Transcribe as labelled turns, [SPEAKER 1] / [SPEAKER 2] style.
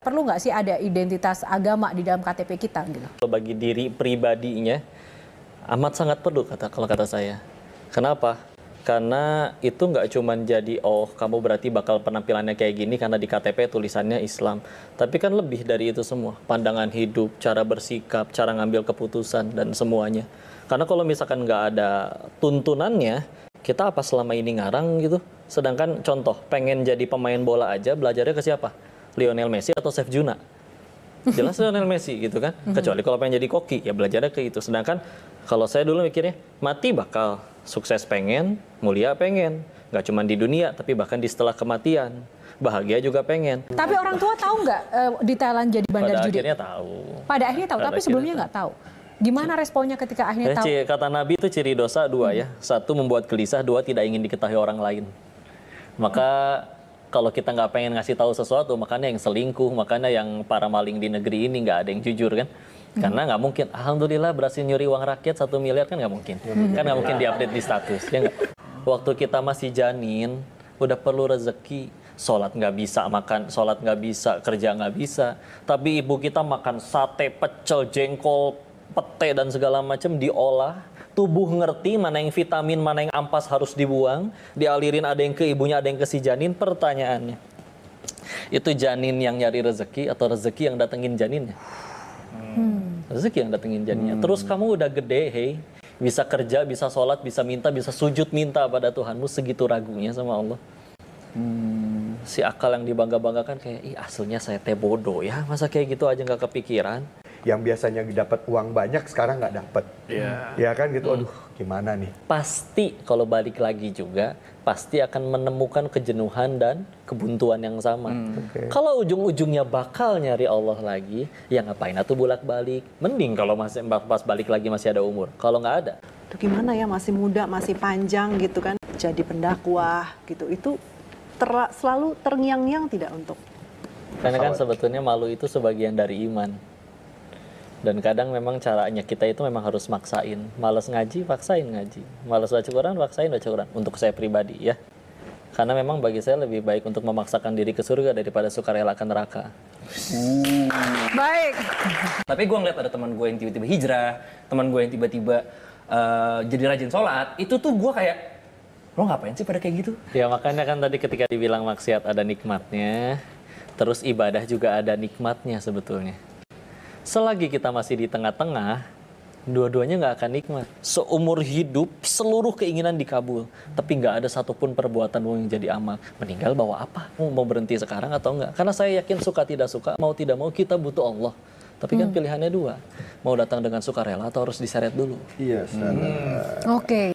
[SPEAKER 1] Perlu nggak sih ada identitas agama di dalam KTP kita gitu?
[SPEAKER 2] Bagi diri pribadinya amat sangat perlu kalau kata saya. Kenapa? Karena itu nggak cuma jadi kamu berarti bakal penampilannya kayak gini karena di KTP tulisannya Islam. Tapi kan lebih dari itu semua. Pandangan hidup, cara bersikap, cara ngambil keputusan dan semuanya. Karena kalau misalkan nggak ada tuntunannya, kita apa selama ini ngarang gitu. Sedangkan contoh pengen jadi pemain bola aja belajarnya ke siapa? Lionel Messi atau Chef Juna? Jelas Lionel Messi gitu kan. Kecuali kalau pengen jadi koki ya belajarnya ke itu. Sedangkan kalau saya dulu mikirnya mati bakal, sukses pengen, mulia pengen, nggak cuma di dunia tapi bahkan di setelah kematian, bahagia juga pengen.
[SPEAKER 1] Tapi orang tua tahu nggak di Thailand jadi bandar judi?
[SPEAKER 2] Pada akhirnya tahu.
[SPEAKER 1] Pada akhirnya tahu, tapi sebelumnya nggak tahu. Gimana responnya ketika akhirnya tahu?
[SPEAKER 2] Kata Nabi itu ciri dosa dua ya. Satu membuat gelisah, dua tidak ingin diketahui orang lain. Maka kalau kita nggak pengen ngasih tahu sesuatu, makanya yang selingkuh, makanya yang para maling di negeri ini nggak ada yang jujur kan. Karena nggak mungkin, alhamdulillah berhasil nyuri uang rakyat 1 miliar kan nggak mungkin. Kan nggak mungkin diupdate di status. Ya nggak? Waktu kita masih janin, udah perlu rezeki. Sholat nggak bisa, makan sholat nggak bisa, kerja nggak bisa. Tapi ibu kita makan sate, pecel, jengkol, pete dan segala macam diolah. Tubuh ngerti mana yang vitamin, mana yang ampas harus dibuang. Dialirin ada yang ke ibunya, ada yang ke si janin. Pertanyaannya, itu janin yang nyari rezeki atau rezeki yang datengin janinnya? Rezeki yang datengin janinnya. Terus kamu udah gede, hey, bisa kerja, bisa sholat, bisa minta, bisa sujud minta pada Tuhanmu, segitu ragunya sama Allah. Si akal yang dibangga-banggakan kayak, ih aslinya saya teh bodoh ya, masa kayak gitu aja nggak kepikiran.
[SPEAKER 3] Yang biasanya dapat uang banyak sekarang nggak dapat. Ya kan gitu, aduh gimana nih.
[SPEAKER 2] Pasti kalau balik lagi juga, pasti akan menemukan kejenuhan dan kebuntuan yang sama. Kalau ujung-ujungnya bakal nyari Allah lagi, ya ngapain atuh bolak-balik. Mending kalau masih pas balik lagi masih ada umur. Kalau nggak ada.
[SPEAKER 4] Itu gimana ya, masih muda, masih panjang gitu kan. Jadi pendakwah gitu, itu selalu terngiang-ngiang tidak untuk?
[SPEAKER 2] Karena kan sebetulnya malu itu sebagian dari iman. Dan kadang memang caranya kita itu memang harus maksain. Malas ngaji, paksain ngaji. Malas baca Quran, paksain baca Quran. Untuk saya pribadi ya. Karena memang bagi saya lebih baik untuk memaksakan diri ke surga daripada sukarela ke neraka.
[SPEAKER 1] Baik.
[SPEAKER 5] Tapi gue ngeliat ada teman gue yang tiba-tiba hijrah, teman gue yang tiba-tiba jadi rajin sholat. Itu tuh gue kayak, lo ngapain sih pada kayak gitu?
[SPEAKER 2] Ya makanya kan tadi ketika dibilang maksiat ada nikmatnya, terus ibadah juga ada nikmatnya sebetulnya. Selagi kita masih di tengah-tengah, dua-duanya nggak akan nikmat. Seumur hidup, seluruh keinginan dikabul. Tapi nggak ada satupun perbuatanmu yang jadi amal. Meninggal bawa apa? Mau berhenti sekarang atau enggak? Karena saya yakin suka tidak suka, mau tidak mau kita butuh Allah. Tapi kan pilihannya dua. Mau datang dengan sukarela atau harus diseret dulu?
[SPEAKER 3] Iya,
[SPEAKER 1] Oke.